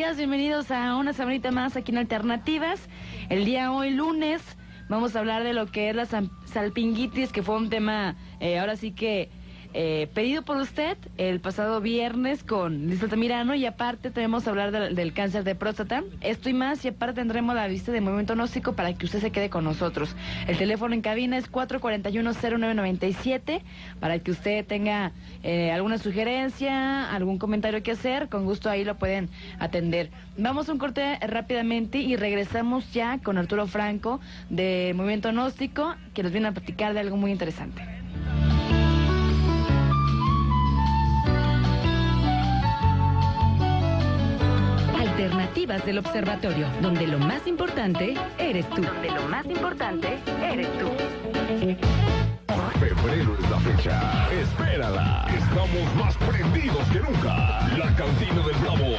días, bienvenidos a una semanita más aquí en Alternativas. El día hoy, lunes, vamos a hablar de lo que es la salpingitis, que fue un tema, ahora sí que pedido por usted el pasado viernes con Liz Altamirano, y aparte tenemos a hablar del cáncer de próstata, esto y más, y aparte tendremos la lista de movimiento gnóstico para que usted se quede con nosotros. El teléfono en cabina es 441-0997 para que usted tenga alguna sugerencia, algún comentario que hacer, con gusto ahí lo pueden atender. Vamos a un corte rápidamente y regresamos ya con Arturo Franco de Movimiento Gnóstico, que nos viene a platicar de algo muy interesante. Alternativas del Observatorio, donde lo más importante eres tú. Febrero es la fecha. Espérala. Estamos más prendidos que nunca. La Cantina del Bravo.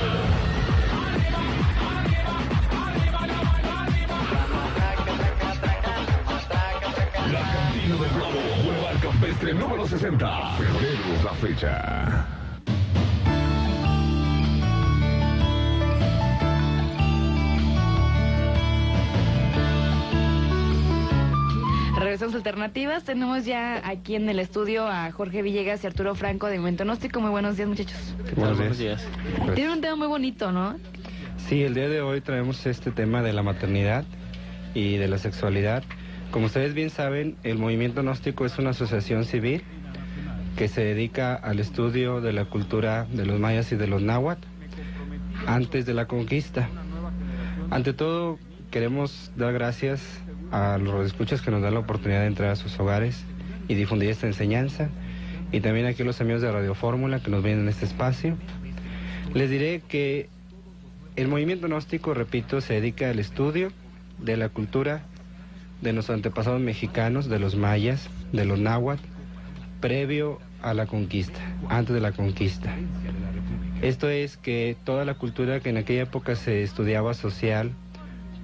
La Cantina del Bravo. Boulevard Campestre número 60. Febrero es la fecha. Regresamos a Alternativas. Tenemos ya aquí en el estudio a Jorge Villegas y Arturo Franco de Movimiento Gnóstico. Muy buenos días, muchachos. Buenos días. Tiene un tema muy bonito, ¿no? Sí, el día de hoy traemos este tema de la maternidad y de la sexualidad. Como ustedes bien saben, el Movimiento Gnóstico es una asociación civil que se dedica al estudio de la cultura de los mayas y de los náhuatl antes de la conquista. Ante todo, queremos dar gracias a los radioescuchas que nos dan la oportunidad de entrar a sus hogares y difundir esta enseñanza, y también aquí los amigos de Radio Fórmula que nos vienen en este espacio. Les diré que el movimiento gnóstico, repito, se dedica al estudio de la cultura de nuestros antepasados mexicanos, de los mayas, de los náhuatl, previo a la conquista, antes de la conquista. Esto es que toda la cultura que en aquella época se estudiaba social,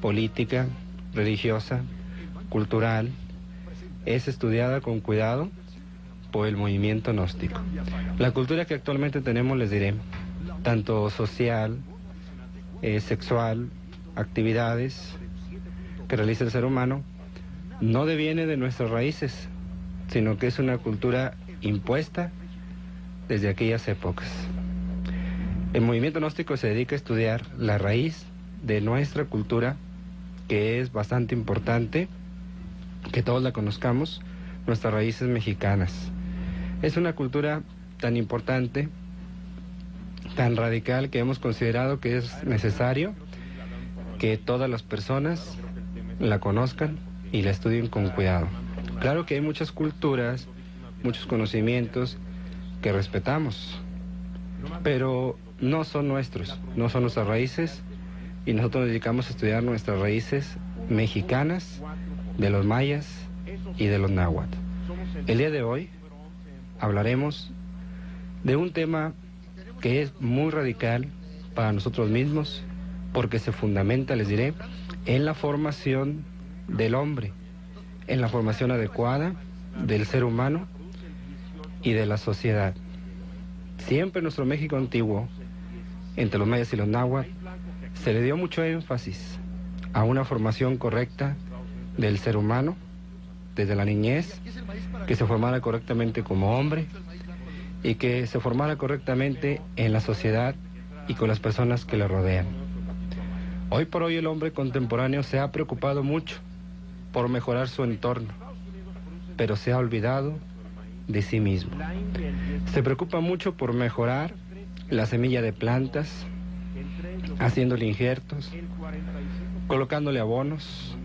política, religiosa, cultural, es estudiada con cuidado por el movimiento gnóstico. La cultura que actualmente tenemos, les diré, tanto social, sexual, actividades que realiza el ser humano, no deviene de nuestras raíces, sino que es una cultura impuesta desde aquellas épocas. El movimiento gnóstico se dedica a estudiar la raíz de nuestra cultura, que es bastante importante que todos la conozcamos, nuestras raíces mexicanas. Es una cultura tan importante, tan radical, que hemos considerado que es necesario que todas las personas la conozcan y la estudien con cuidado. Claro que hay muchas culturas, muchos conocimientos que respetamos, pero no son nuestros, no son nuestras raíces, y nosotros nos dedicamos a estudiar nuestras raíces mexicanas, de los mayas y de los náhuatl. El día de hoy hablaremos de un tema que es muy radical para nosotros mismos, porque se fundamenta, les diré, en la formación del hombre, en la formación adecuada del ser humano y de la sociedad. Siempre en nuestro México antiguo, entre los mayas y los náhuatl, se le dio mucho énfasis a una formación correcta del ser humano, desde la niñez, que se formara correctamente como hombre y que se formara correctamente en la sociedad y con las personas que le rodean. Hoy por hoy el hombre contemporáneo se ha preocupado mucho por mejorar su entorno, pero se ha olvidado de sí mismo. Se preocupa mucho por mejorar la semilla de plantas, haciéndole injertos, colocándole abonos,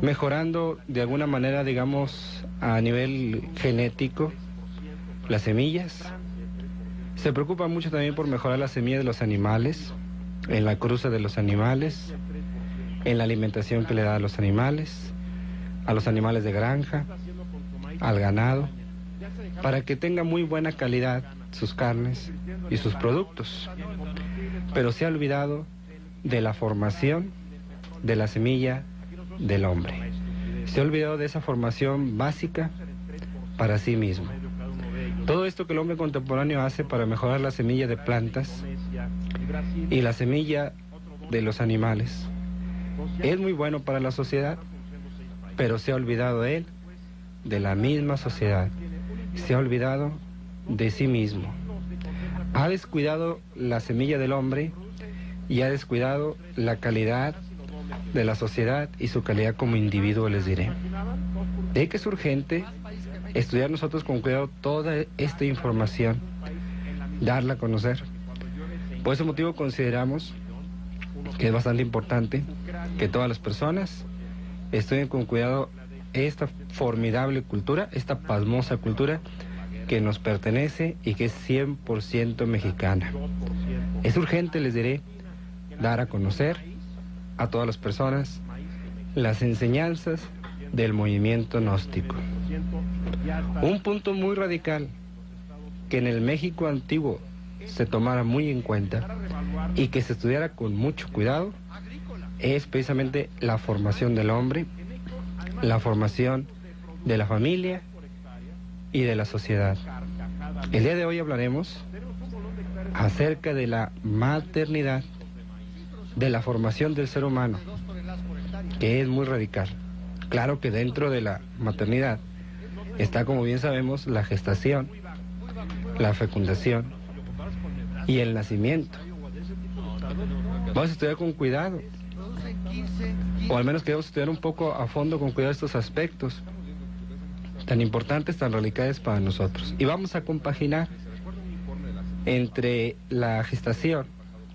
mejorando de alguna manera, digamos, a nivel genético las semillas. Se preocupa mucho también por mejorar la semilla de los animales, en la cruza de los animales, en la alimentación que le da a los animales de granja, al ganado, para que tenga muy buena calidad sus carnes y sus productos. Pero se ha olvidado de la formación de la semilla del hombre. Se ha olvidado de esa formación básica para sí mismo. Todo esto que el hombre contemporáneo hace para mejorar la semilla de plantas y la semilla de los animales. Es muy bueno para la sociedad, pero se ha olvidado él de la misma sociedad. Se ha olvidado de sí mismo. Ha descuidado la semilla del hombre y ha descuidado la calidad de la sociedad y su calidad como individuo, les diré. De que es urgente estudiar nosotros con cuidado toda esta información, darla a conocer. Por ese motivo consideramos que es bastante importante que todas las personas estudien con cuidado esta formidable cultura, esta pasmosa cultura que nos pertenece y que es 100% mexicana. Es urgente, les diré, dar a conocer a todas las personas las enseñanzas del movimiento gnóstico. Un punto muy radical que en el México antiguo se tomara muy en cuenta y que se estudiara con mucho cuidado es precisamente la formación del hombre, la formación de la familia y de la sociedad. El día de hoy hablaremos acerca de la maternidad, de la formación del ser humano, que es muy radical. Claro que dentro de la maternidad está, como bien sabemos, la gestación, la fecundación y el nacimiento. Vamos a estudiar con cuidado, o al menos queremos estudiar un poco a fondo con cuidado estos aspectos tan importantes, tan radicales para nosotros. Y vamos a compaginar entre la gestación,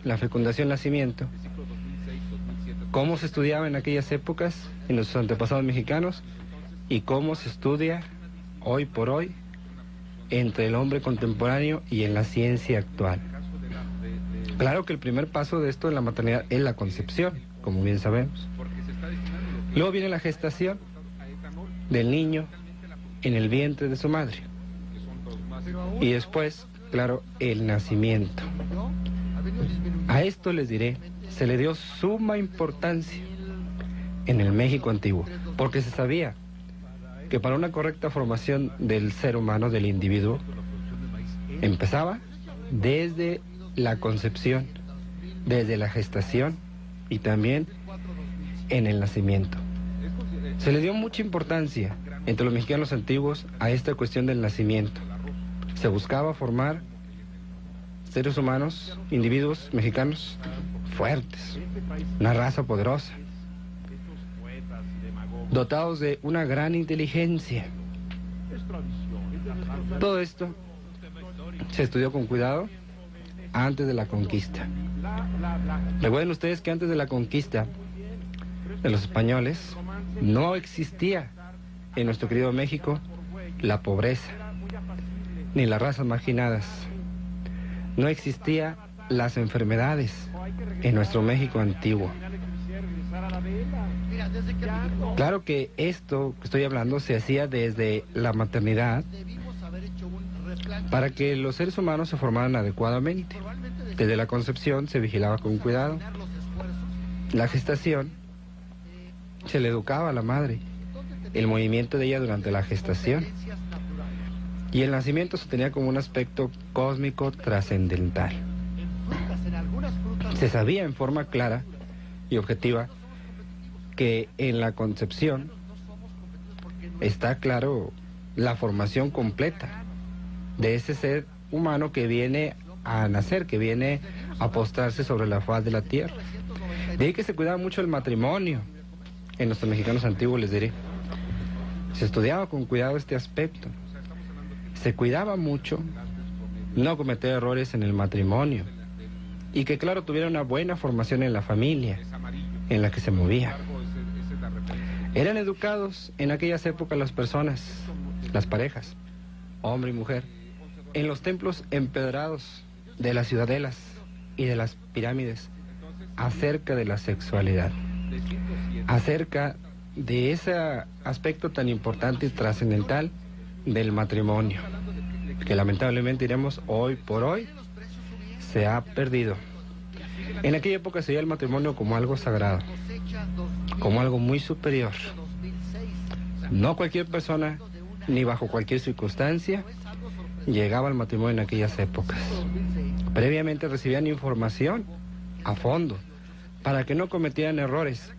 la fecundación, el nacimiento, cómo se estudiaba en aquellas épocas, en nuestros antepasados mexicanos, y cómo se estudia hoy por hoy entre el hombre contemporáneo y en la ciencia actual. Claro que el primer paso de esto en la maternidad es la concepción, como bien sabemos. Luego viene la gestación del niño en el vientre de su madre. Y después, claro, el nacimiento. A esto les diré, se le dio suma importancia en el México antiguo, porque se sabía que para una correcta formación del ser humano, del individuo, empezaba desde la concepción, desde la gestación y también en el nacimiento. Se le dio mucha importancia entre los mexicanos antiguos a esta cuestión del nacimiento. Se buscaba formar seres humanos, individuos mexicanos fuertes, una raza poderosa, dotados de una gran inteligencia. Todo esto se estudió con cuidado antes de la conquista. Recuerden ustedes que antes de la conquista de los españoles no existía en nuestro querido México la pobreza, ni las razas marginadas. No existía las enfermedades en nuestro México antiguo. Claro que esto que estoy hablando se hacía desde la maternidad para que los seres humanos se formaran adecuadamente. Desde la concepción se vigilaba con cuidado. La gestación se le educaba a la madre, el movimiento de ella durante la gestación. Y el nacimiento se tenía como un aspecto cósmico trascendental. Se sabía en forma clara y objetiva que en la concepción está claro la formación completa de ese ser humano que viene a nacer, que viene a postrarse sobre la faz de la tierra. De ahí que se cuidaba mucho el matrimonio. En nuestros mexicanos antiguos, les diré, se estudiaba con cuidado este aspecto. Se cuidaba mucho no cometer errores en el matrimonio y que, claro, tuviera una buena formación en la familia en la que se movía. Eran educados en aquellas épocas las personas, las parejas, hombre y mujer, en los templos empedrados de las ciudadelas y de las pirámides acerca de la sexualidad, acerca de ese aspecto tan importante y trascendental del matrimonio, que lamentablemente, diremos, hoy por hoy se ha perdido. En aquella época se veía el matrimonio como algo sagrado, como algo muy superior. No cualquier persona, ni bajo cualquier circunstancia, llegaba al matrimonio en aquellas épocas. Previamente recibían información a fondo para que no cometieran errores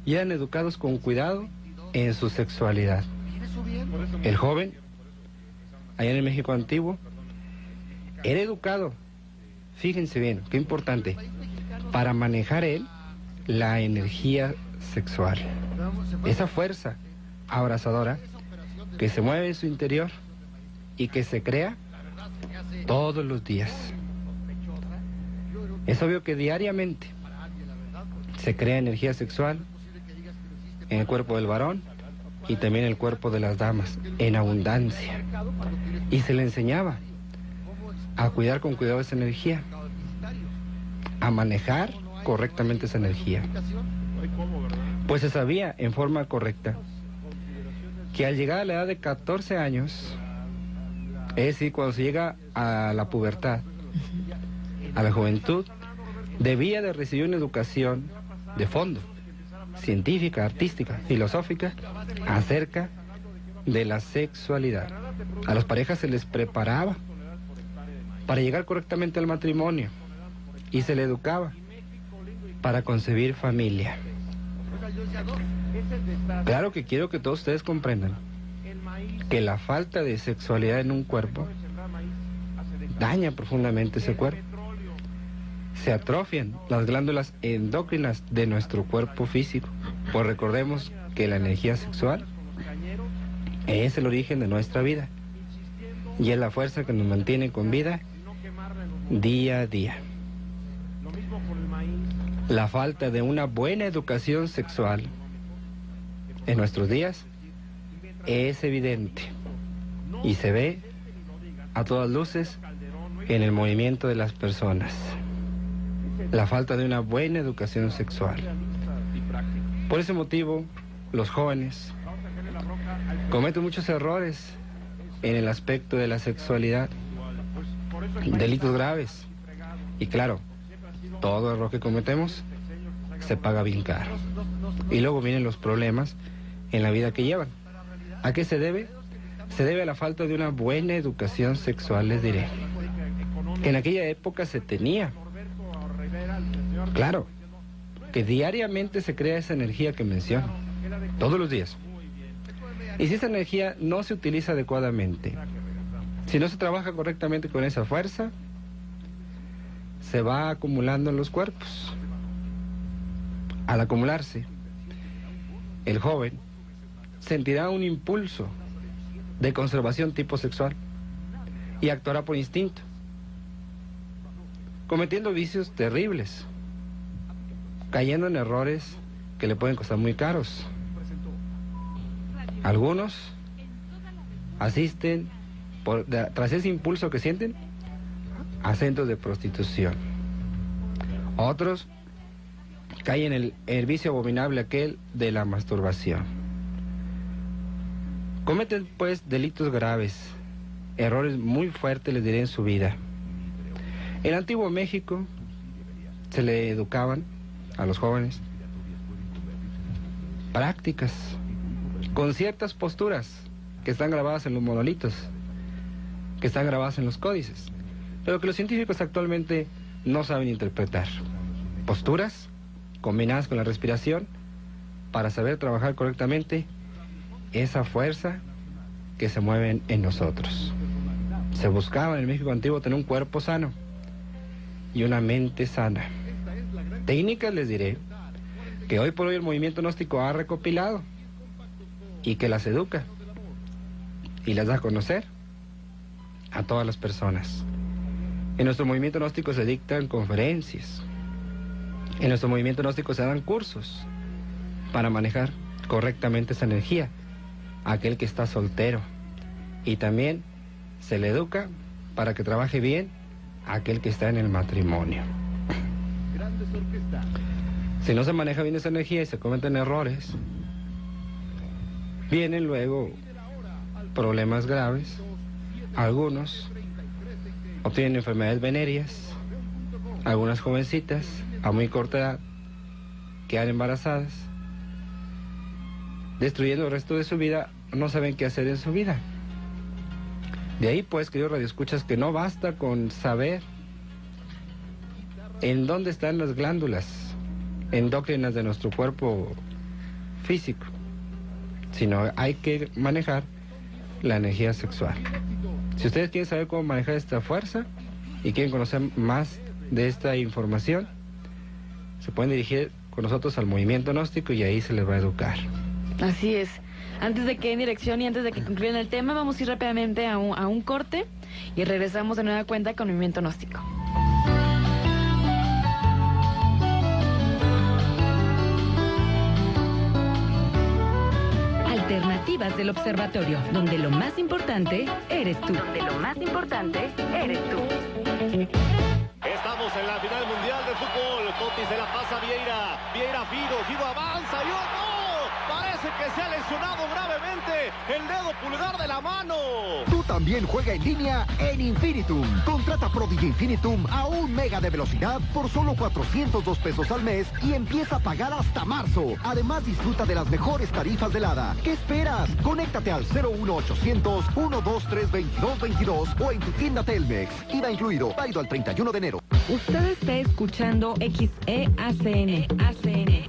y eran educados con cuidado en su sexualidad. El joven, allá en el México antiguo, era educado, fíjense bien, qué importante, para manejar él la energía sexual, esa fuerza abrazadora que se mueve en su interior y que se crea todos los días. Es obvio que diariamente se crea energía sexual en el cuerpo del varón y también en el cuerpo de las damas, en abundancia. Y se le enseñaba a cuidar con cuidado esa energía, a manejar correctamente esa energía. Pues se sabía en forma correcta que al llegar a la edad de 14 años, es decir, cuando se llega a la pubertad, a la juventud, debía de recibir una educación de fondo, científica, artística, filosófica, acerca de la sexualidad. A las parejas se les preparaba para llegar correctamente al matrimonio y se le educaba para concebir familia. Claro que quiero que todos ustedes comprendan que la falta de sexualidad en un cuerpo daña profundamente ese cuerpo. Se atrofian las glándulas endócrinas de nuestro cuerpo físico, pues recordemos que la energía sexual es el origen de nuestra vida y es la fuerza que nos mantiene con vida día a día. La falta de una buena educación sexual en nuestros días es evidente y se ve a todas luces en el movimiento de las personas. La falta de una buena educación sexual. Por ese motivo, los jóvenes cometen muchos errores en el aspecto de la sexualidad, delitos graves. Y claro, todo error que cometemos se paga bien caro. Y luego vienen los problemas en la vida que llevan. ¿A qué se debe? Se debe a la falta de una buena educación sexual, les diré. Que en aquella época se tenía. Claro, que diariamente se crea esa energía que menciono, todos los días. Y si esa energía no se utiliza adecuadamente, si no se trabaja correctamente con esa fuerza, se va acumulando en los cuerpos. Al acumularse, el joven sentirá un impulso de conservación tipo sexual y actuará por instinto, cometiendo vicios terribles, cayendo en errores que le pueden costar muy caros. Algunos asisten, tras ese impulso que sienten, a centros de prostitución. Otros caen en el vicio abominable aquel de la masturbación. Cometen pues delitos graves, errores muy fuertes, les diré, en su vida. En el antiguo México se le educaban a los jóvenes prácticas con ciertas posturas que están grabadas en los monolitos, que están grabadas en los códices, pero que los científicos actualmente no saben interpretar. Posturas combinadas con la respiración para saber trabajar correctamente esa fuerza que se mueve en nosotros. Se buscaba en el México antiguo tener un cuerpo sano y una mente sana. Técnicas, les diré, que hoy por hoy el movimiento gnóstico ha recopilado y que las educa y las da a conocer a todas las personas. En nuestro movimiento gnóstico se dictan conferencias, en nuestro movimiento gnóstico se dan cursos para manejar correctamente esa energía a aquel que está soltero, y también se le educa para que trabaje bien a aquel que está en el matrimonio. Si no se maneja bien esa energía y se cometen errores, vienen luego problemas graves. Algunos obtienen enfermedades venéreas, algunas jovencitas a muy corta edad quedan embarazadas, destruyendo el resto de su vida, no saben qué hacer en su vida. De ahí pues, queridos radioescuchas, que no basta con saber en dónde están las glándulas endócrinas de nuestro cuerpo físico, sino hay que manejar la energía sexual. Si ustedes quieren saber cómo manejar esta fuerza y quieren conocer más de esta información, se pueden dirigir con nosotros al movimiento gnóstico y ahí se les va a educar. Así es. Antes de que den dirección y antes de que concluyan el tema, vamos a ir rápidamente a un corte y regresamos de nueva cuenta con Movimiento Gnóstico. Alternativas del Observatorio, donde lo más importante eres tú. Donde lo más importante eres tú. Estamos en la final mundial de fútbol. Totti se la pasa a Vieira. Vieira, Fido avanza y ¡no! Parece que se ha lesionado gravemente el dedo pulgar de la mano. Tú también juega en línea en Infinitum. Contrata Prodigy Infinitum a 1 mega de velocidad por solo 402 pesos al mes y empieza a pagar hasta marzo. Además, disfruta de las mejores tarifas del ADA. ¿Qué esperas? Conéctate al 01800 123 2222 o en tu tienda Telmex. IVA incluido. Válido al 31 de enero. Usted está escuchando XEACN,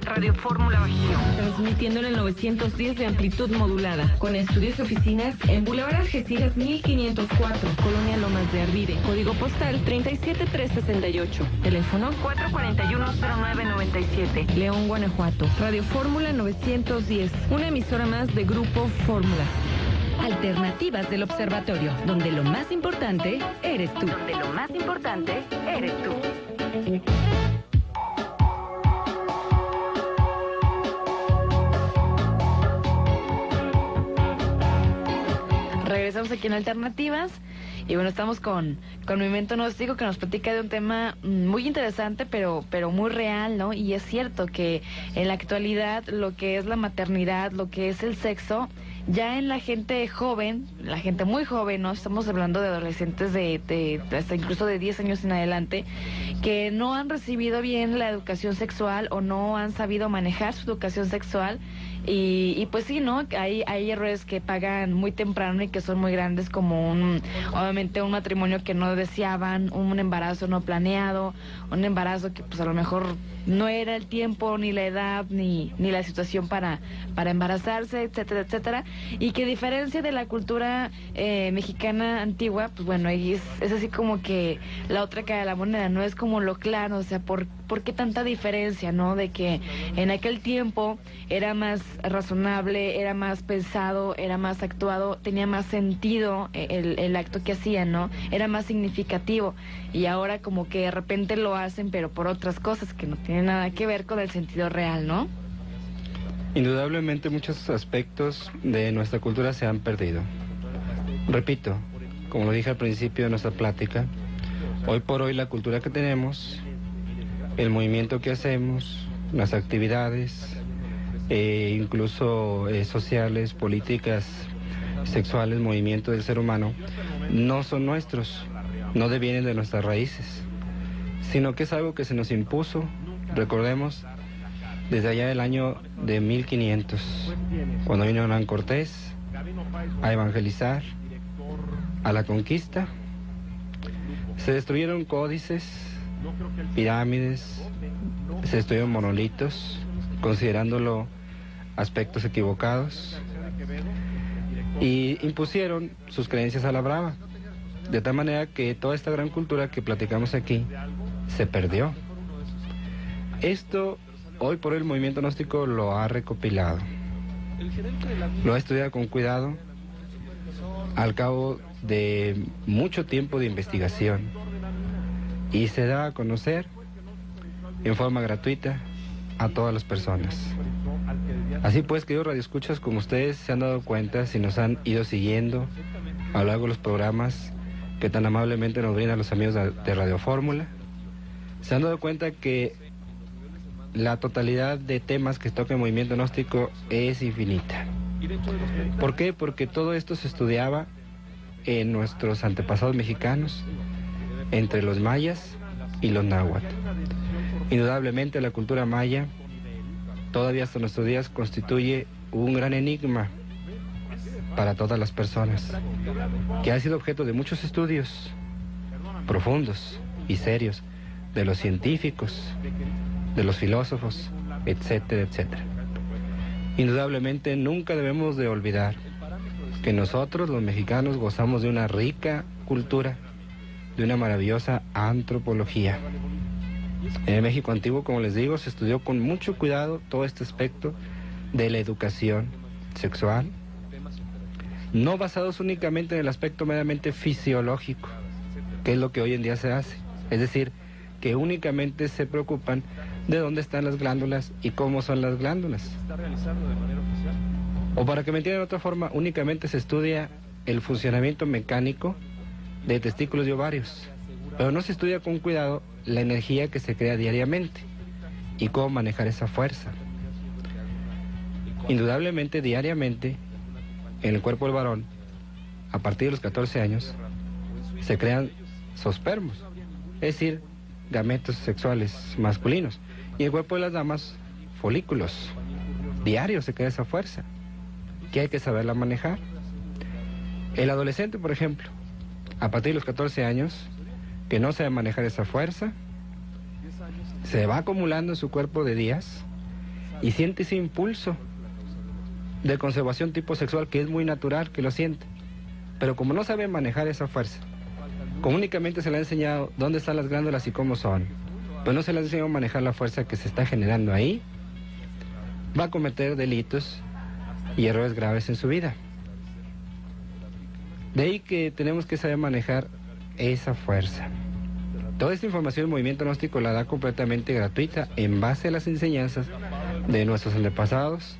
Radio Fórmula Bajío, transmitiendo en el 910 de amplitud modulada, con estudios y oficinas en Boulevard Algeciras 1504, Colonia Lomas de Arvide, código postal 37368, teléfono 441-0997, León, Guanajuato. Radio Fórmula 910, una emisora más de Grupo Fórmula. Alternativas del Observatorio, donde lo más importante eres tú. Donde lo más importante eres tú. Regresamos aquí en Alternativas y bueno, estamos con Movimiento Gnóstico, que nos platica de un tema muy interesante pero muy real, ¿no? Y es cierto que en la actualidad lo que es la maternidad, lo que es el sexo, ya en la gente joven, la gente muy joven, ¿no? Estamos hablando de adolescentes de hasta incluso de 10 años en adelante, que no han recibido bien la educación sexual o no han sabido manejar su educación sexual. Y pues sí, ¿no? Hay errores que pagan muy temprano y que son muy grandes, como obviamente un matrimonio que no deseaban, un embarazo no planeado, un embarazo que pues a lo mejor no era el tiempo, ni la edad, ni la situación para embarazarse, etcétera, etcétera. Y que a diferencia de la cultura mexicana antigua, pues bueno, es así como que la otra cara de la moneda, no es como lo claro, o sea, ¿por qué tanta diferencia, no? De que en aquel tiempo era más razonable, era más pensado, era más actuado, tenía más sentido el acto que hacían, ¿no? Era más significativo. Y ahora como que de repente lo hacen, pero por otras cosas que no tienen nada que ver con el sentido real, ¿no? Indudablemente muchos aspectos de nuestra cultura se han perdido. Repito, como lo dije al principio de nuestra plática, hoy por hoy la cultura que tenemos, el movimiento que hacemos, las actividades, incluso sociales, políticas, sexuales, movimiento del ser humano, no son nuestros, no devienen de nuestras raíces, sino que es algo que se nos impuso, recordemos, desde allá del año de 1500, cuando vino Hernán Cortés a evangelizar, a la conquista. Se destruyeron códices, pirámides, se destruyeron monolitos, considerándolo aspectos equivocados, y impusieron sus creencias a la brava, de tal manera que toda esta gran cultura que platicamos aquí se perdió. Esto, hoy por hoy el movimiento gnóstico lo ha recopilado, lo ha estudiado con cuidado, al cabo de mucho tiempo de investigación, y se da a conocer en forma gratuita a todas las personas. Así pues, queridos radioescuchas, como ustedes se han dado cuenta, si nos han ido siguiendo a lo largo de los programas que tan amablemente nos brindan los amigos de Radio Fórmula, se han dado cuenta que la totalidad de temas que toca el movimiento gnóstico es infinita. ¿Por qué? Porque todo esto se estudiaba en nuestros antepasados mexicanos, entre los mayas y los náhuatl. Indudablemente la cultura maya todavía hasta nuestros días constituye un gran enigma para todas las personas, que ha sido objeto de muchos estudios profundos y serios, de los científicos, de los filósofos, etcétera, etcétera. Indudablemente nunca debemos de olvidar que nosotros los mexicanos gozamos de una rica cultura, de una maravillosa antropología. En el México antiguo, como les digo, se estudió con mucho cuidado todo este aspecto de la educación sexual, no basados únicamente en el aspecto meramente fisiológico, que es lo que hoy en día se hace. Es decir, que únicamente se preocupan de dónde están las glándulas y cómo son las glándulas. O para que me entiendan de otra forma, únicamente se estudia el funcionamiento mecánico de testículos y ovarios, pero no se estudia con cuidado la energía que se crea diariamente y cómo manejar esa fuerza. Indudablemente, diariamente, en el cuerpo del varón, a partir de los 14 años, se crean zoospermos, es decir, gametos sexuales masculinos, y en el cuerpo de las damas, folículos. Diario se crea esa fuerza, que hay que saberla manejar. El adolescente, por ejemplo, a partir de los 14 años, que no sabe manejar esa fuerza, se va acumulando en su cuerpo de días y siente ese impulso de conservación tipo sexual que es muy natural que lo siente. Pero como no sabe manejar esa fuerza, como únicamente se le ha enseñado dónde están las glándulas y cómo son, pero no se le ha enseñado a manejar la fuerza que se está generando ahí, va a cometer delitos y errores graves en su vida. De ahí que tenemos que saber manejar esa fuerza. Toda esta información del movimiento gnóstico la da completamente gratuita en base a las enseñanzas de nuestros antepasados,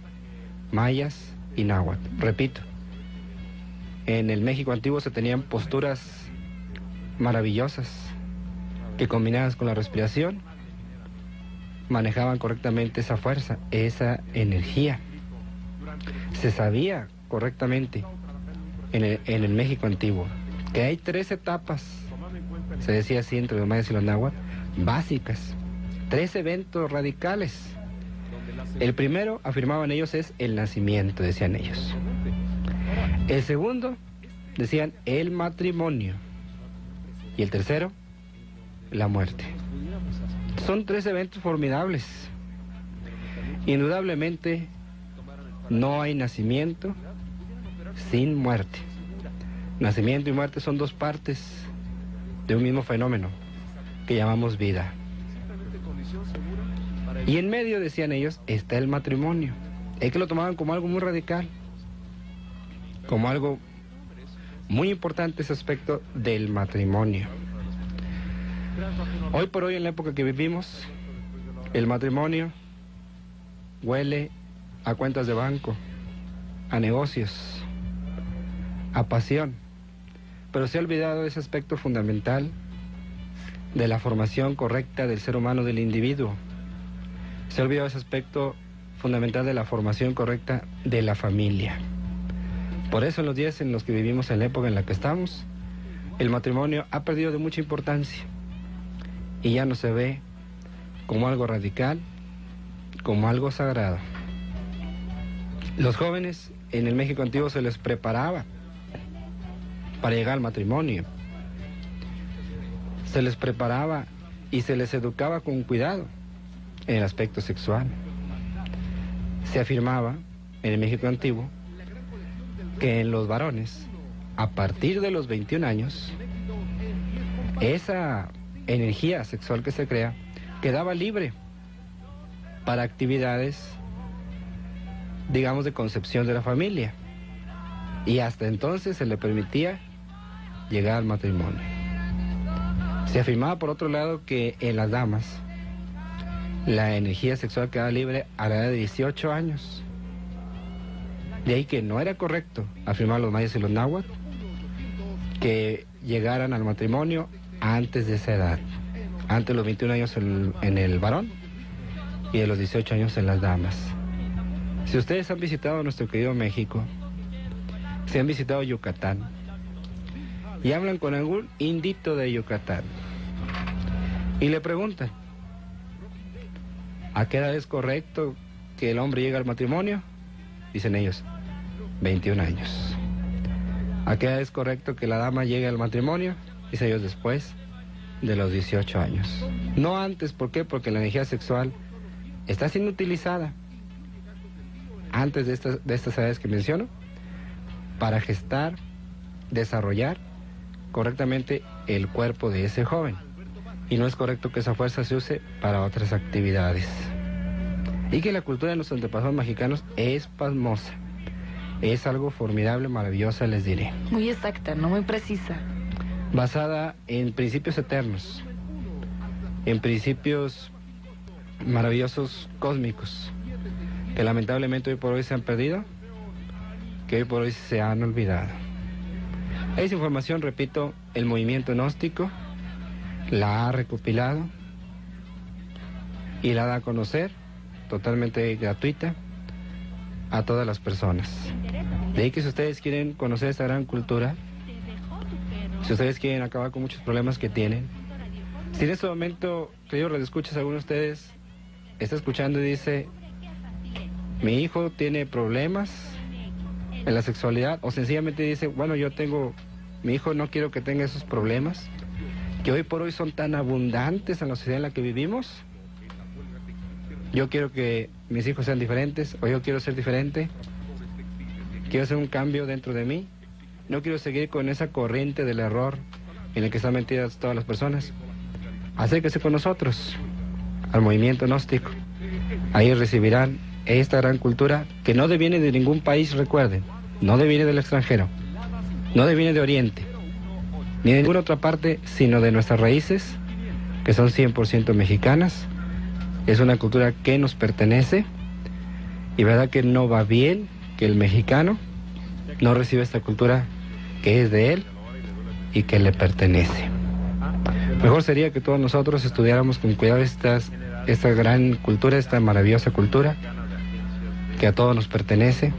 mayas y náhuatl. Repito, en el México antiguo se tenían posturas maravillosas que combinadas con la respiración manejaban correctamente esa fuerza, esa energía. Se sabía correctamente en el México antiguo que hay 3 etapas, se decía así entre los mayas y los náhuatl, básicas, 3 eventos radicales. El primero, afirmaban ellos, es el nacimiento, decían ellos. El segundo, decían, el matrimonio. Y el tercero, la muerte. Son 3 eventos formidables. Indudablemente, no hay nacimiento sin muerte. Nacimiento y muerte son 2 partes de un mismo fenómeno que llamamos vida. Y en medio, decían ellos, está el matrimonio. Es que lo tomaban como algo muy radical, como algo muy importante ese aspecto del matrimonio. Hoy por hoy, en la época que vivimos, el matrimonio huele a cuentas de banco, a negocios, a pasión, pero se ha olvidado ese aspecto fundamental de la formación correcta del ser humano, del individuo. Se ha olvidado ese aspecto fundamental de la formación correcta de la familia. Por eso en los días en los que vivimos, en la época en la que estamos, el matrimonio ha perdido de mucha importancia y ya no se ve como algo radical, como algo sagrado. Los jóvenes en el México antiguo se les preparaba para llegar al matrimonio. Se les preparaba y se les educaba con cuidado en el aspecto sexual. Se afirmaba en el México antiguo que en los varones, a partir de los 21 años, esa energía sexual que se crea quedaba libre para actividades, digamos, de concepción de la familia, y hasta entonces se le permitía llegar al matrimonio. Se afirmaba, por otro lado, que en las damas la energía sexual quedaba libre a la edad de 18 años. De ahí que no era correcto, afirmaban los mayas y los náhuatl, que llegaran al matrimonio antes de esa edad, antes de los 21 años en el varón y de los 18 años en las damas. Si ustedes han visitado nuestro querido México, si han visitado Yucatán y hablan con algún indito de Yucatán y le preguntan, ¿a qué edad es correcto que el hombre llegue al matrimonio? Dicen ellos, 21 años. ¿A qué edad es correcto que la dama llegue al matrimonio? Dicen ellos después de los 18 años. No antes, ¿por qué? Porque la energía sexual está siendo utilizada antes de estas edades que menciono para gestar, desarrollar correctamente el cuerpo de ese joven. Y no es correcto que esa fuerza se use para otras actividades. Y que la cultura de los antepasados mexicanos es pasmosa. Es algo formidable, maravillosa, les diré. Muy exacta, ¿no? Muy precisa. Basada en principios eternos, en principios maravillosos cósmicos, que lamentablemente hoy por hoy se han perdido, que hoy por hoy se han olvidado. Esa información, repito, el movimiento gnóstico la ha recopilado y la da a conocer totalmente gratuita a todas las personas. De ahí que si ustedes quieren conocer esta gran cultura, si ustedes quieren acabar con muchos problemas que tienen, si en este momento, queridos radioescuchas, alguno de ustedes está escuchando y dice, mi hijo tiene problemas en la sexualidad, o sencillamente dice, bueno, mi hijo no quiero que tenga esos problemas, que hoy por hoy son tan abundantes en la sociedad en la que vivimos, yo quiero que mis hijos sean diferentes, o yo quiero ser diferente, quiero hacer un cambio dentro de mí, no quiero seguir con esa corriente del error en la que están metidas todas las personas. Acérquese con nosotros al movimiento gnóstico. Ahí recibirán esta gran cultura que no deviene de ningún país, recuerden, no deviene del extranjero, no deviene de Oriente, ni de ninguna otra parte, sino de nuestras raíces, que son 100% mexicanas. Es una cultura que nos pertenece, y verdad que no va bien que el mexicano no reciba esta cultura que es de él y que le pertenece. Mejor sería que todos nosotros estudiáramos con cuidado esta gran cultura, esta maravillosa cultura que a todos nos pertenece,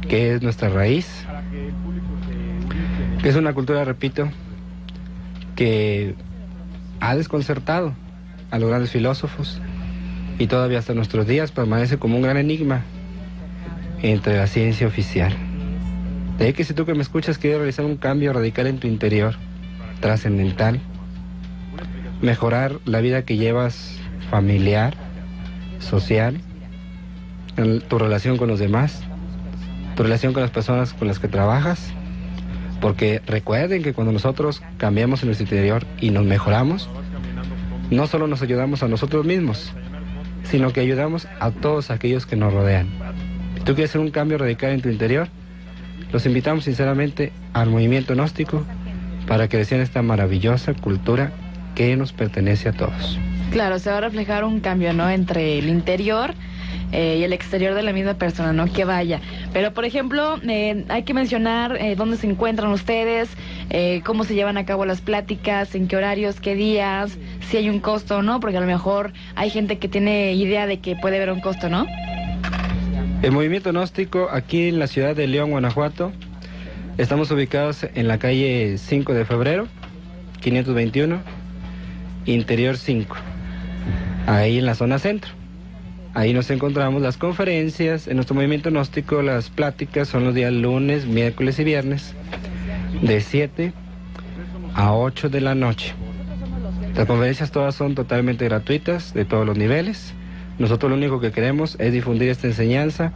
que es nuestra raíz, que es una cultura, repito, que ha desconcertado a los grandes filósofos y todavía hasta nuestros días permanece como un gran enigma entre la ciencia oficial. De ahí que si tú que me escuchas quieres realizar un cambio radical en tu interior, trascendental, mejorar la vida que llevas familiar, social, en tu relación con los demás, tu relación con las personas con las que trabajas, porque recuerden que cuando nosotros cambiamos en nuestro interior y nos mejoramos, no solo nos ayudamos a nosotros mismos, sino que ayudamos a todos aquellos que nos rodean. Si tú quieres hacer un cambio radical en tu interior, los invitamos sinceramente al movimiento gnóstico para que reciban esta maravillosa cultura que nos pertenece a todos. Claro, se va a reflejar un cambio, ¿no?, entre el interior y el exterior de la misma persona, ¿no?, que vaya. Pero, por ejemplo, hay que mencionar dónde se encuentran ustedes, cómo se llevan a cabo las pláticas, en qué horarios, qué días, si hay un costo o no, porque a lo mejor hay gente que tiene idea de que puede haber un costo, ¿no? El movimiento gnóstico aquí en la ciudad de León, Guanajuato, estamos ubicados en la calle 5 de febrero, 521, Interior 5, ahí en la zona centro. Ahí nos encontramos las conferencias. En nuestro movimiento gnóstico las pláticas son los días lunes, miércoles y viernes, de 7 a 8 de la noche. Las conferencias todas son totalmente gratuitas, de todos los niveles. Nosotros lo único que queremos es difundir esta enseñanza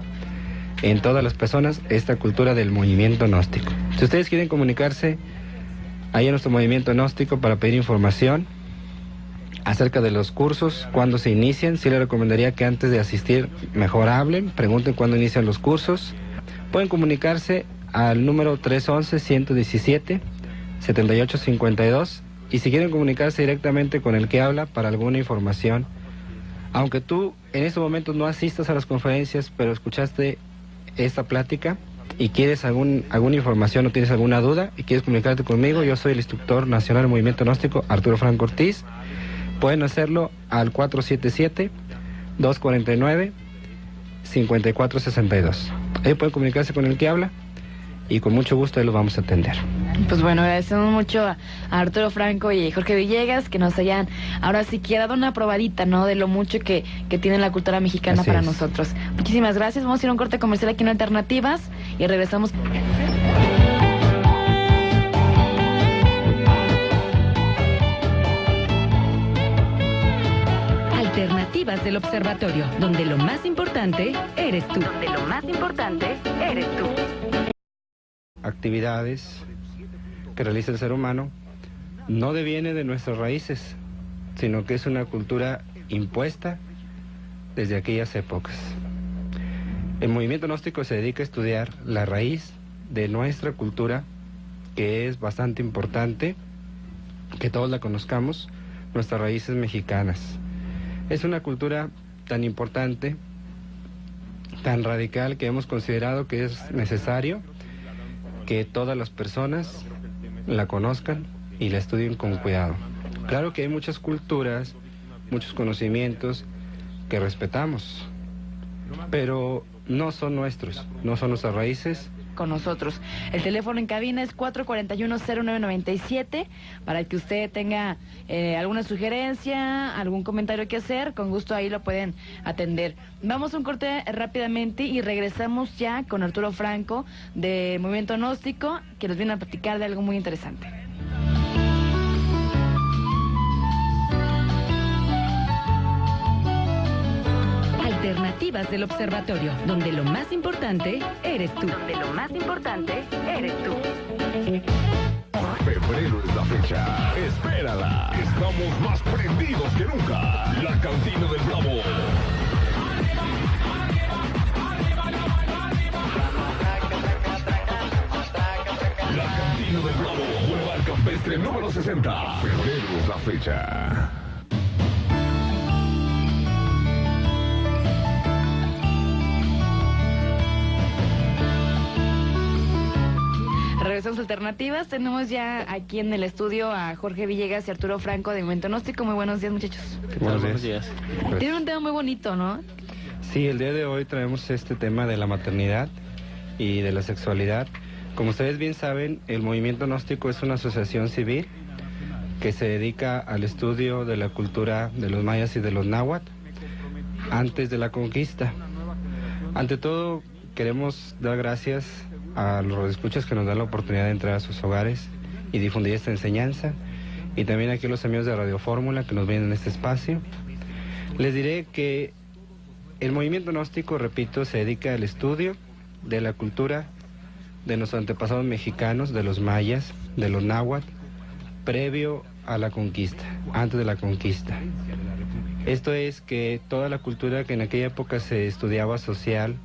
en todas las personas, esta cultura del movimiento gnóstico. Si ustedes quieren comunicarse ahí en nuestro movimiento gnóstico para pedir información acerca de los cursos, cuándo se inician, sí les recomendaría que antes de asistir mejor hablen, pregunten cuándo inician los cursos. Pueden comunicarse al número 311-117-7852, y si quieren comunicarse directamente con el que habla para alguna información, aunque tú en estos momentos no asistas a las conferencias, pero escuchaste esta plática y quieres alguna información o tienes alguna duda y quieres comunicarte conmigo, yo soy el instructor nacional del movimiento gnóstico, Arturo Franco Ortiz. Pueden hacerlo al 477-249-5462. Ahí pueden comunicarse con el que habla y con mucho gusto ahí los vamos a atender. Pues bueno, agradecemos mucho a Arturo Franco y Jorge Villegas que nos hayan ahora sí que dado una probadita, ¿no?, de lo mucho que tiene la cultura mexicana para nosotros. Muchísimas gracias. Vamos a ir a un corte comercial aquí en Alternativas y regresamos. Alternativas del Observatorio, donde lo más importante eres tú. Donde lo más importante eres tú. Actividades que realiza el ser humano no deviene de nuestras raíces, sino que es una cultura impuesta desde aquellas épocas. El movimiento gnóstico se dedica a estudiar la raíz de nuestra cultura, que es bastante importante que todos la conozcamos, nuestras raíces mexicanas. Es una cultura tan importante, tan radical, que hemos considerado que es necesario que todas las personas la conozcan y la estudien con cuidado. Claro que hay muchas culturas, muchos conocimientos que respetamos, pero no son nuestros, no son nuestras raíces. Con nosotros. El teléfono en cabina es 441-0997 para que usted tenga alguna sugerencia, algún comentario que hacer, con gusto ahí lo pueden atender. Vamos a un corte rápidamente y regresamos ya con Arturo Franco de Movimiento Gnóstico, que nos viene a platicar de algo muy interesante. Alternativas del Observatorio, donde lo más importante eres tú. Donde lo más importante eres tú. Febrero es la fecha. Espérala. Estamos más prendidos que nunca. La Cantina del Bravo. La Cantina del Bravo. Boulevard Campestre número 60. Febrero es la fecha. Regresamos a Alternativas. Tenemos ya aquí en el estudio a Jorge Villegas y Arturo Franco de Movimiento Gnóstico. Muy buenos días, muchachos. Buenos días. Tienen un tema muy bonito, ¿no? Sí, el día de hoy traemos este tema de la maternidad y de la sexualidad. Como ustedes bien saben, el Movimiento Gnóstico es una asociación civil que se dedica al estudio de la cultura de los mayas y de los náhuatl antes de la conquista. Ante todo, queremos dar gracias a los radioescuchas que nos dan la oportunidad de entrar a sus hogares y difundir esta enseñanza, y también aquí a los amigos de Radio Fórmula que nos ven en este espacio. Les diré que el movimiento gnóstico, repito, se dedica al estudio de la cultura de nuestros antepasados mexicanos, de los mayas, de los náhuatl, previo a la conquista, antes de la conquista. Esto es que toda la cultura que en aquella época se estudiaba, social,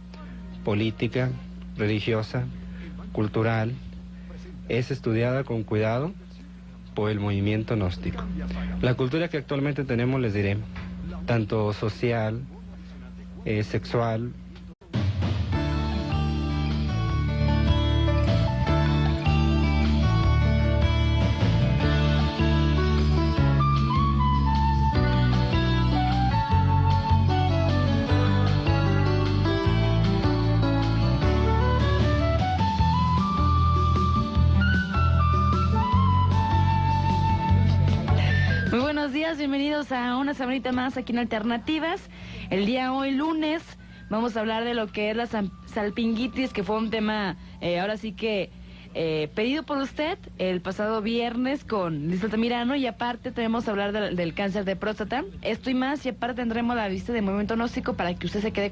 política, religiosa, cultural, es estudiada con cuidado por el movimiento gnóstico. La cultura que actualmente tenemos, les diré, tanto social, sexual, Muy buenos días, bienvenidos a una semanita más aquí en Alternativas. El día hoy, lunes, vamos a hablar de lo que es la salpingitis, que fue un tema, ahora sí que, pedido por usted el pasado viernes con Liz Altamirano, y aparte tenemos a hablar del cáncer de próstata. Esto y más, y aparte tendremos la vista de Movimiento Gnóstico para que usted se quede